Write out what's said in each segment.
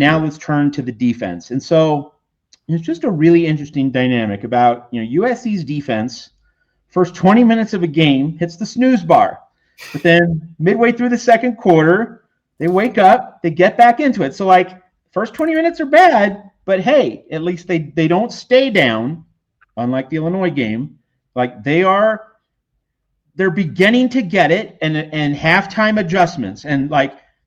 Now let's turn to the defense. And so it's just a really interesting dynamic about, USC's defense. First 20 minutes of a game hits the snooze bar. But then midway through the second quarter, they wake up, they get back into it. So, first 20 minutes are bad, but hey, at least they don't stay down, unlike the Illinois game. They're beginning to get it, and halftime adjustments. And,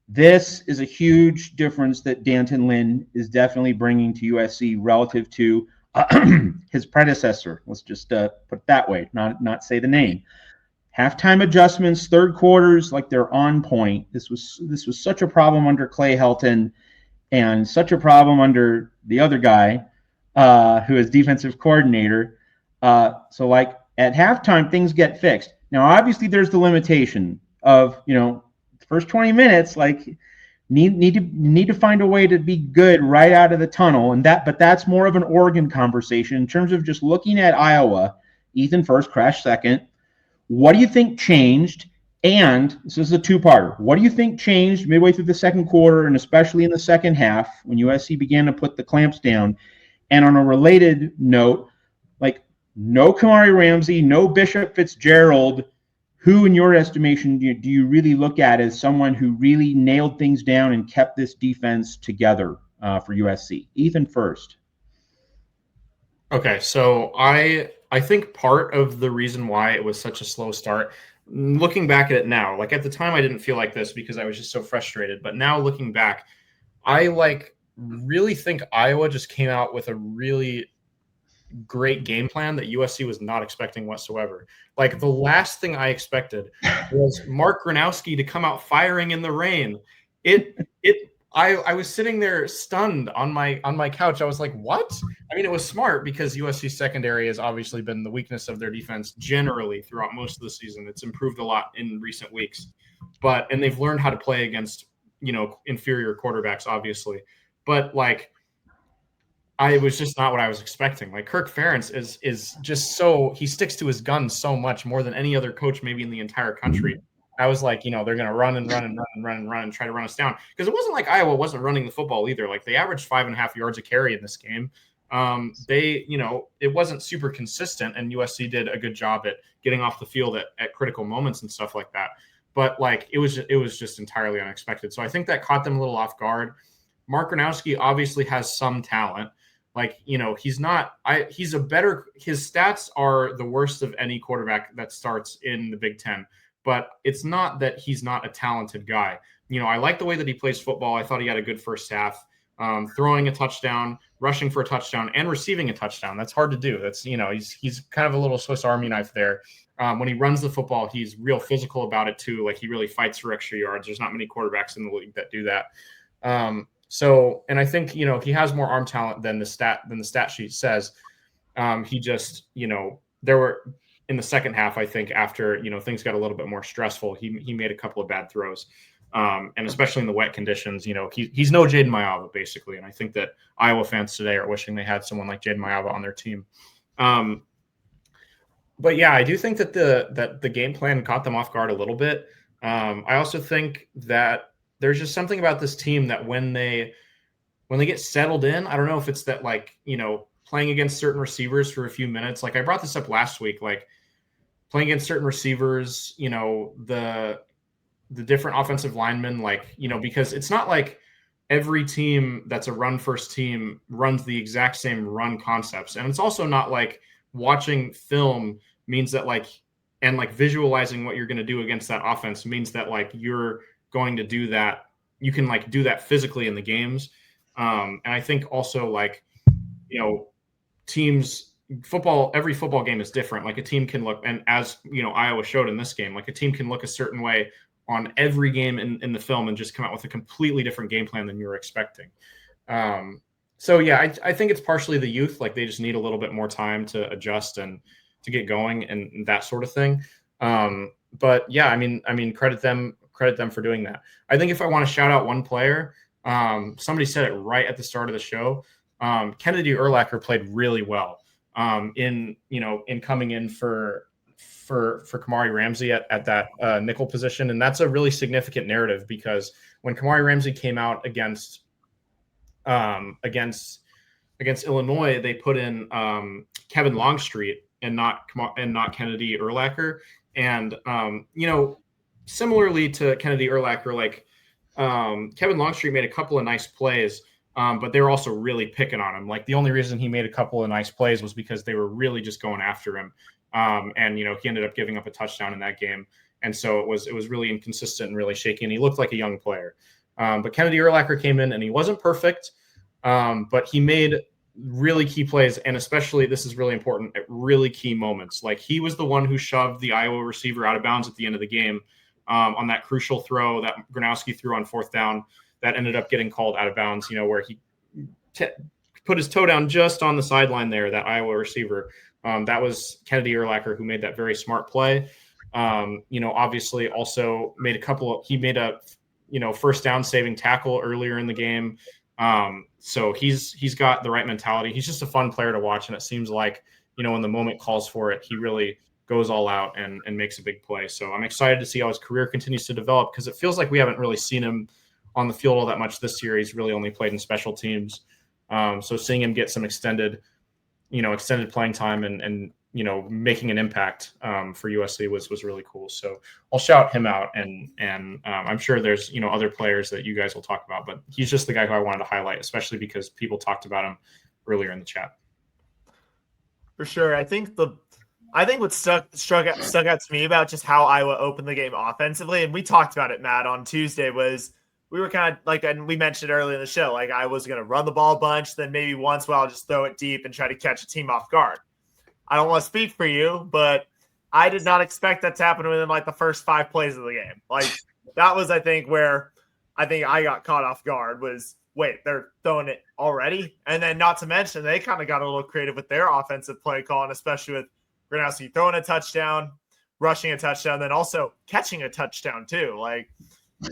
this is a huge difference that D'Anton Lynn is definitely bringing to USC relative to his predecessor. Let's just put it that way, not say the name. Halftime adjustments, third quarters, they're on point. This was such a problem under Clay Helton, and such a problem under the other guy who is defensive coordinator. So at halftime, things get fixed. Now, obviously, there's the limitation of the first 20 minutes, need to find a way to be good right out of the tunnel, but that's more of an Oregon conversation. In terms of just looking at Iowa, Ethan first, Crash second. What do you think changed? And this is a two-parter. What do you think changed midway through the second quarter, and especially in the second half when USC began to put the clamps down? And on a related note, no Kamari Ramsey, no Bishop Fitzgerald. Who, in your estimation, do you really look at as someone who really nailed things down and kept this defense together for USC? Ethan first. Okay, so I think part of the reason why it was such a slow start, looking back at it now, at the time I didn't feel like this because I was just so frustrated. But now looking back, I really think Iowa just came out with a really great game plan that USC was not expecting whatsoever. The last thing I expected was Mark Gronowski to come out firing in the rain. I was sitting there stunned on my couch. I was like, what? I mean, it was smart because USC secondary has obviously been the weakness of their defense generally throughout most of the season. It's improved a lot in recent weeks, and they've learned how to play against, inferior quarterbacks, obviously. But I was just not what I was expecting. Kirk Ferentz is just he sticks to his guns so much more than any other coach maybe in the entire country. I was they're going to run and run and run and run and run and try to run us down. Because it wasn't like Iowa wasn't running the football either. They averaged 5.5 yards a carry in this game. It wasn't super consistent, and USC did a good job at getting off the field at critical moments and stuff like that. But it was just entirely unexpected. So I think that caught them a little off guard. Mark Gronowski obviously has some talent. His stats are the worst of any quarterback that starts in the Big Ten, but it's not that he's not a talented guy. I like the way that he plays football. I thought he had a good first half, throwing a touchdown, rushing for a touchdown, and receiving a touchdown. That's hard to do. That's, he's kind of a little Swiss Army knife there. When he runs the football, he's real physical about it too. He really fights for extra yards. There's not many quarterbacks in the league that do that. And I think, he has more arm talent than the stat sheet says. He just, there were in the second half, I think after, things got a little bit more stressful, he made a couple of bad throws. And especially in the wet conditions, he's no Jaden Mayava basically. And I think that Iowa fans today are wishing they had someone like Jaden Mayava on their team. But yeah, I do think that the game plan caught them off guard a little bit. I also think that there's just something about this team that when they get settled in, I don't know if it's that playing against certain receivers for a few minutes. I brought this up last week, playing against certain receivers, the different offensive linemen, because it's not like every team that's a run first team runs the exact same run concepts. And it's also not like watching film means that visualizing what you're going to do against that offense means that you're going to do that. You can do that physically in the games. And I think also teams football, every football game is different. A team can look, and as Iowa showed in this game, a team can look a certain way on every game in the film and just come out with a completely different game plan than you were expecting. So yeah, I think it's partially the youth. They just need a little bit more time to adjust and to get going and that sort of thing. But yeah, I mean, credit them for doing that. I think if I want to shout out one player, somebody said it right at the start of the show. Kennedy Urlacher played really well in coming in for Kamari Ramsey at that nickel position. And that's a really significant narrative because when Kamari Ramsey came out against against Illinois, they put in Kevin Longstreet and not Kennedy Urlacher. And similarly to Kennedy Urlacher, like Kevin Longstreet made a couple of nice plays, but they were also really picking on him. Like the only reason he made a couple of nice plays was because they were really just going after him. And he ended up giving up a touchdown in that game. And so it was really inconsistent and really shaky. And he looked like a young player. But Kennedy Urlacher came in and he wasn't perfect, but he made really key plays. And especially, this is really important, at really key moments. Like he was the one who shoved the Iowa receiver out of bounds at the end of the game on that crucial throw that Gronowski threw on 4th down that ended up getting called out of bounds, where he put his toe down just on the sideline there, that Iowa receiver. That was Kennedy Urlacher who made that very smart play. Obviously also made a first down saving tackle earlier in the game. So he's got the right mentality. He's just a fun player to watch. And it seems like, when the moment calls for it, he really goes all out and makes a big play. So I'm excited to see how his career continues to develop, because it feels like we haven't really seen him on the field all that much this year. He's really only played in special teams. So seeing him get some extended playing time and making an impact for USC was really cool. So I'll shout him out, and I'm sure there's other players that you guys will talk about, but he's just the guy who I wanted to highlight, especially because people talked about him earlier in the chat. For sure, I think what struck out to me about just how Iowa opened the game offensively, and we talked about it, Matt, on Tuesday, was we were kind of like, and we mentioned earlier in the show, like I was going to run the ball a bunch, then maybe once while I'll just throw it deep and try to catch a team off guard. I don't want to speak for you, but I did not expect that to happen within like the first 5 plays of the game. Like that was, I think, where I think I got caught off guard was, wait, they're throwing it already? And then not to mention, they kind of got a little creative with their offensive play call, and especially with Gronowski throwing a touchdown, rushing a touchdown, then also catching a touchdown too. Like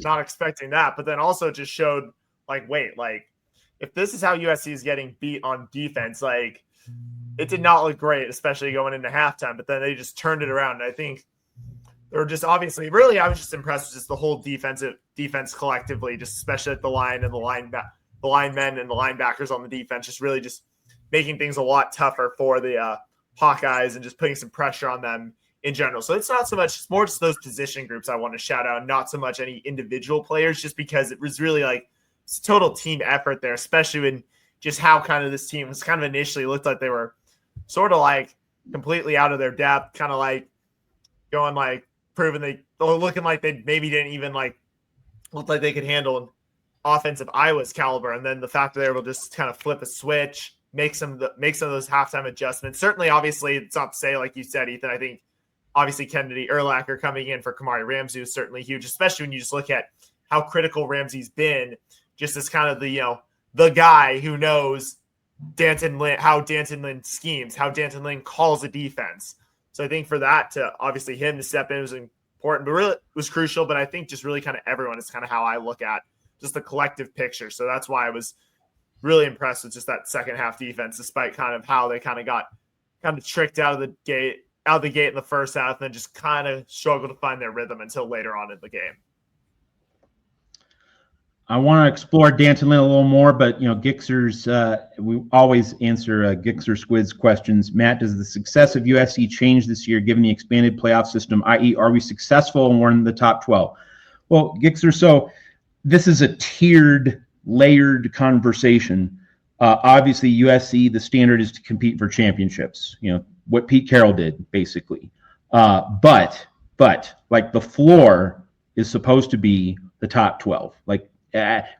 not expecting that, but then also just showed like, wait, like if this is how USC is getting beat on defense, like it did not look great, especially going into halftime, but then they just turned it around. And I think they were just obviously really, I was just impressed with just the whole defense collectively, just especially at the line and the linemen and the linebackers on the defense, just really just making things a lot tougher for the Hawkeyes and just putting some pressure on them in general. So it's not so much, it's more just those position groups I want to shout out, not so much any individual players, just because it was really like it's a total team effort there, especially when just how kind of this team was kind of initially looked like they were sort of like completely out of their depth, kind of like going like looking like they maybe didn't even like look like they could handle an offensive Iowa's caliber. And then the fact that they were able to just kind of flip a switch, make some of those halftime adjustments. Certainly, obviously, it's not to say, like you said, Ethan, I think obviously Kennedy Urlacher coming in for Kamari Ramsey was certainly huge, especially when you just look at how critical Ramsey's been, just as kind of the guy who knows how Danton Lynn schemes, how Danton Lynn calls a defense. So I think for that to obviously him to step in was important, but really was crucial. But I think just really kind of everyone is kind of how I look at just the collective picture. So that's why I was really impressed with just that second half defense, despite kind of how they kind of got tricked out of the gate in the first half, and then just kind of struggled to find their rhythm until later on in the game. I want to explore Danton Lynn a little more, but Gixer's we always answer Gixer Squid's questions. Matt, does the success of USC change this year given the expanded playoff system, i.e., are we successful and we're in the top 12? Well, Gixer, so this is a tiered, layered conversation. Obviously, USC, the standard is to compete for championships. What Pete Carroll did, basically. But like the floor is supposed to be the top 12. Like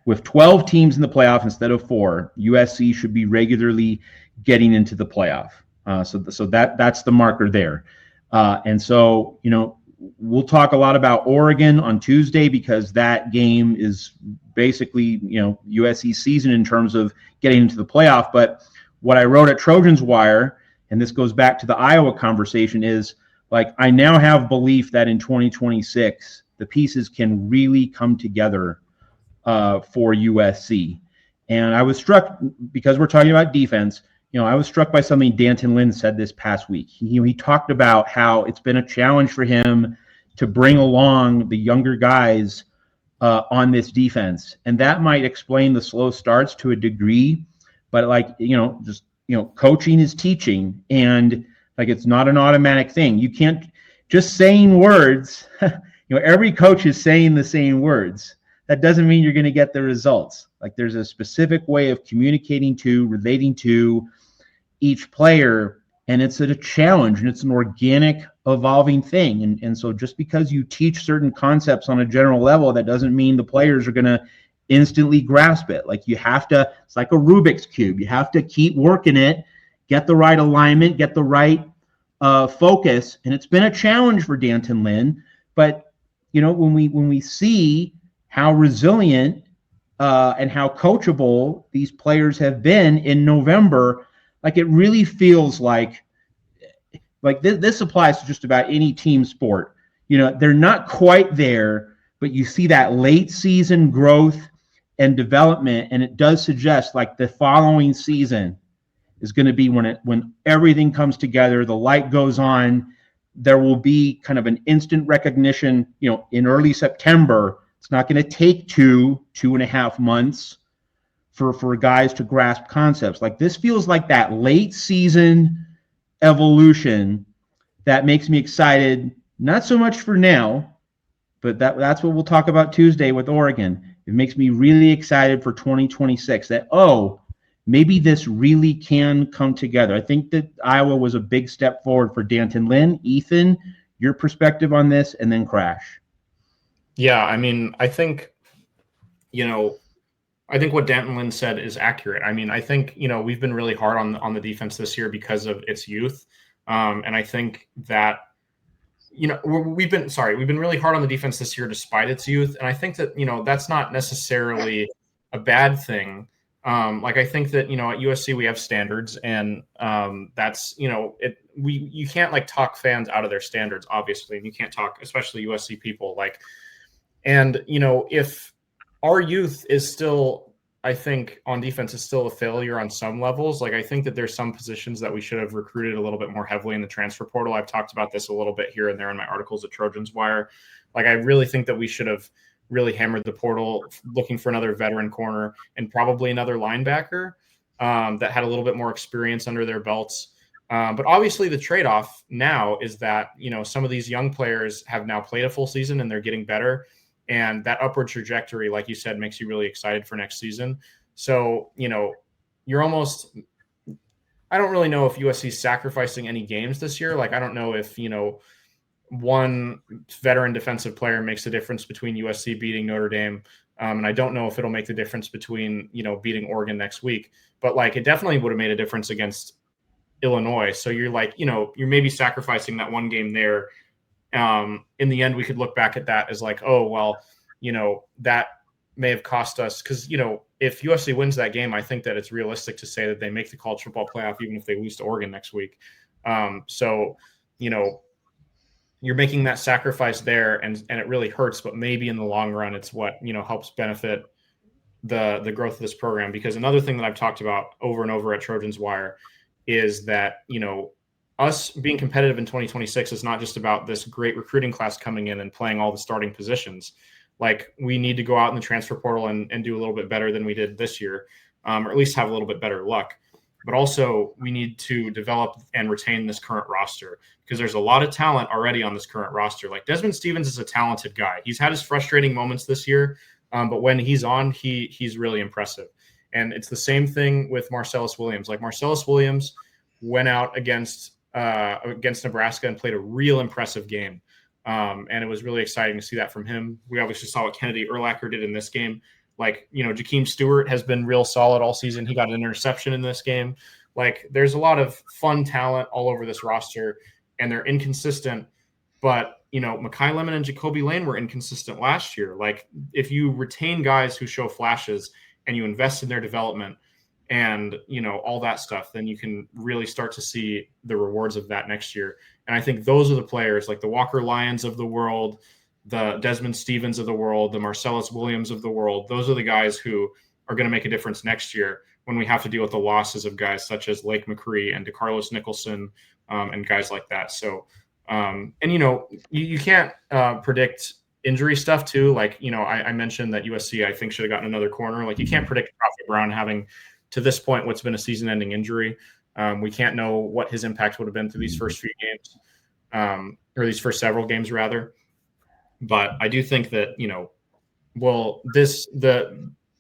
with 12 teams in the playoff instead of 4, USC should be regularly getting into the playoff. So that's the marker there. And so, we'll talk a lot about Oregon on Tuesday, because that game is basically, USC's season in terms of getting into the playoff. But what I wrote at Trojans Wire, and this goes back to the Iowa conversation, is like, I now have belief that in 2026, the pieces can really come together for USC. And I was struck, because we're talking about defense, I was struck by something Danton Lynn said this past week. He talked about how it's been a challenge for him to bring along the younger guys on this defense, and that might explain the slow starts to a degree. But coaching is teaching, and like it's not an automatic thing. You can't just saying words. Every coach is saying the same words. That doesn't mean you're going to get the results. Like there's a specific way of communicating to, relating to each player, and it's a challenge, and it's an organic, evolving thing. And so just because you teach certain concepts on a general level, that doesn't mean the players are going to instantly grasp it. Like you have to, it's like a Rubik's Cube. You have to keep working it, get the right alignment, get the right focus. And it's been a challenge for D'Anton Lynn. But, when we see how resilient and how coachable these players have been in November, like it really feels like this applies to just about any team sport. They're not quite there, but you see that late season growth and development, and it does suggest like the following season is going to be when everything comes together, the light goes on. There will be kind of an instant recognition, in early September. It's not going to take 2.5 months for guys to grasp concepts. Like this feels like that late season evolution that makes me excited, not so much for now, but that's what we'll talk about Tuesday with Oregon. It makes me really excited for 2026 that, maybe this really can come together. I think that Iowa was a big step forward for D'Anton Lynn. Ethan, your perspective on this, and then Crash. Yeah, I mean, I think what D'Anton Lynn said is accurate. I mean, I think, we've been really hard on the defense this year because of its youth. And I think that, we've been really hard on the defense this year despite its youth. And I think that, that's not necessarily a bad thing. I think that, at USC we have standards, and that's, you can't like talk fans out of their standards, obviously. And you can't talk, especially USC people, and if our youth is still, I think on defense is still a failure on some levels. I think that there's some positions that we should have recruited a little bit more heavily in the transfer portal. I've talked about this a little bit here and there in my articles at Trojans Wire. I really think that we should have really hammered the portal, looking for another veteran corner and probably another linebacker that had a little bit more experience under their belts. But obviously the trade-off now is that, some of these young players have now played a full season and they're getting better. And that upward trajectory, like you said, makes you really excited for next season. So, you're almost – I don't really know if USC is sacrificing any games this year. I don't know if, one veteran defensive player makes the difference between USC beating Notre Dame. And I don't know if it'll make the difference between, beating Oregon next week. But, it definitely would have made a difference against Illinois. So you're you're maybe sacrificing that one game there. In the end, we could look back at that as that may have cost us, because, if USC wins that game, I think that it's realistic to say that they make the college football playoff, even if they lose to Oregon next week. You're making that sacrifice there, and it really hurts, but maybe in the long run, it's what, helps benefit the growth of this program. Because another thing that I've talked about over and over at Trojans Wire is that, us being competitive in 2026 is not just about this great recruiting class coming in and playing all the starting positions. We need to go out in the transfer portal and do a little bit better than we did this year, or at least have a little bit better luck. But also we need to develop and retain this current roster, because there's a lot of talent already on this current roster. Desmond Stevens is a talented guy. He's had his frustrating moments this year, but when he's on, he's really impressive. And it's the same thing with Marcellus Williams. Marcellus Williams went out against Nebraska and played a real impressive game. And it was really exciting to see that from him. We obviously saw what Kennedy Urlacher did in this game. Jakeem Stewart has been real solid all season. He got an interception in this game. There's a lot of fun talent all over this roster, and they're inconsistent. But, Mekhi Lemon and Jacoby Lane were inconsistent last year. If you retain guys who show flashes and you invest in their development and, all that stuff, then you can really start to see the rewards of that next year. And I think those are the players, the Walker Lyons of the world, the Desmond Stevens of the world, the Marcellus Williams of the world. Those are the guys who are going to make a difference next year when we have to deal with the losses of guys such as Lake McCree and DeCarlos Nicholson and guys like that. So, you can't predict injury stuff too. Like, I mentioned that USC, I think, should have gotten another corner. Like, you can't predict Prophet Brown having, to this point, what's been a season-ending injury. We can't know what his impact would have been through these first few games, or these first several games, rather. But I do think that,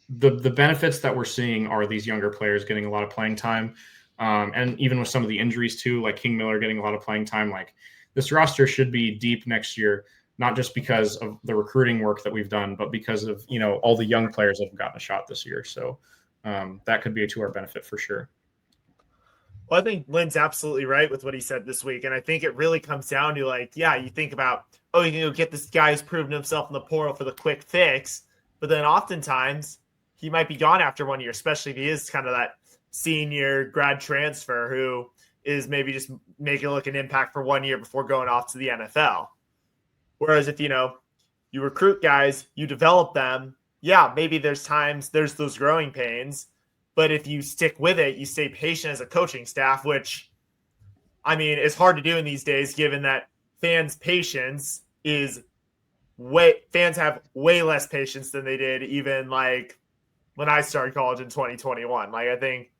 the benefits that we're seeing are these younger players getting a lot of playing time. And even with some of the injuries too, like King Miller getting a lot of playing time, like this roster should be deep next year, not just because of the recruiting work that we've done, but because of, all the young players that have gotten a shot this year. So that could be to our benefit for sure. Well, I think Lynn's absolutely right with what he said this week. And I think it really comes down to, like, yeah, you think about, you can go get this guy who's proven himself in the portal for the quick fix. But then oftentimes he might be gone after 1 year, especially if he is kind of that senior grad transfer who is maybe just making like an impact for 1 year before going off to the NFL. Whereas if, you recruit guys, you develop them, yeah, maybe there's those growing pains. But if you stick with it, you stay patient as a coaching staff, which, I mean, is hard to do in these days, given that fans' patience fans have way less patience than they did even like when I started college in 2021. Like, I think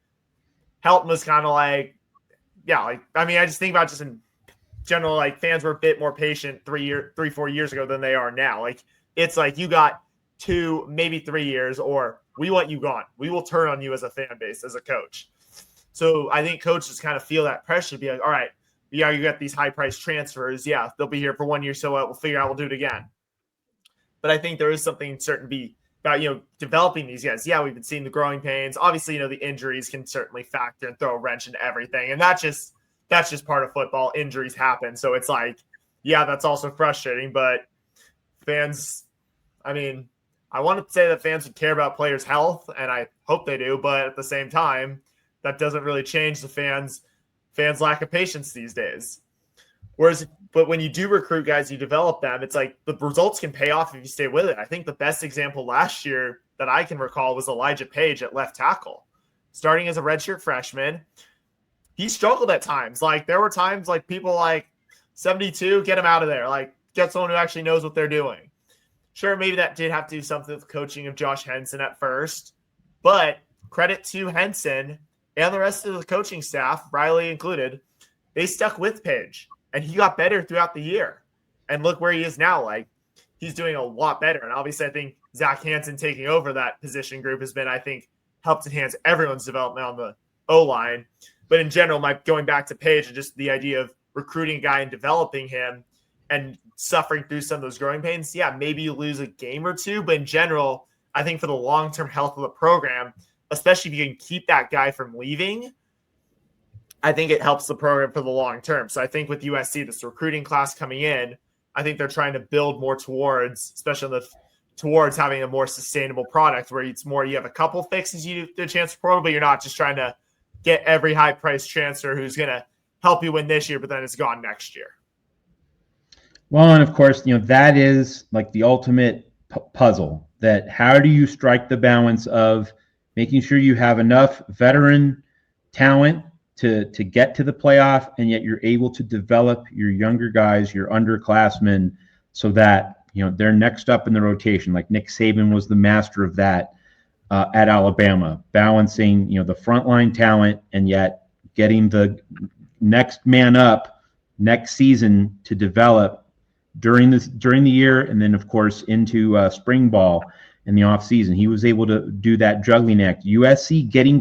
Helton was kind of like, I just think about just in general, like, fans were a bit more patient 4 years ago than they are now. Like, it's like you got 2, maybe 3 years, or we want you gone. We will turn on you as a fan base, as a coach. So I think coaches kind of feel that pressure to be like, all right, yeah, you got these high-priced transfers. Yeah, they'll be here for 1 year, so we'll figure out we'll do it again. But I think there is something certain to be about, developing these guys. Yeah, we've been seeing the growing pains. Obviously, the injuries can certainly factor and throw a wrench into everything. And that's just part of football. Injuries happen. So it's like, yeah, that's also frustrating. But fans, I mean, I want to say that fans would care about players' health, and I hope they do. But at the same time, that doesn't really change the fans' lack of patience these days. But when you do recruit guys, you develop them, it's like the results can pay off if you stay with it. I think the best example last year that I can recall was Elijah Page at left tackle. Starting as a redshirt freshman, he struggled at times. Like, there were times like people like 72, get him out of there. Like, get someone who actually knows what they're doing. Sure, maybe that did have to do something with the coaching of Josh Henson at first, but credit to Henson and the rest of the coaching staff, Riley included, they stuck with Page, and he got better throughout the year. And look where he is now. Like, he's doing a lot better. And obviously, I think Zach Hanson taking over that position group has been, I think, helped enhance everyone's development on the O-line. But in general, going back to Page and just the idea of recruiting a guy and developing him and suffering through some of those growing pains, yeah, maybe you lose a game or two. But in general, I think for the long-term health of the program, especially if you can keep that guy from leaving, I think it helps the program for the long term. So I think with USC, this recruiting class coming in, I think they're trying to build more towards, especially towards having a more sustainable product where it's more, you have a couple fixes you do the transfer portal, but you're not just trying to get every high-priced transfer who's going to help you win this year, but then it's gone next year. Well, and of course, that is like the ultimate puzzle, that how do you strike the balance of making sure you have enough veteran talent to get to the playoff, and yet you're able to develop your younger guys, your underclassmen, so that, they're next up in the rotation. Like Nick Saban was the master of that at Alabama, balancing, the frontline talent and yet getting the next man up next season to develop during the year, and then of course into spring ball in the off season. He was able to do that juggling act. USC getting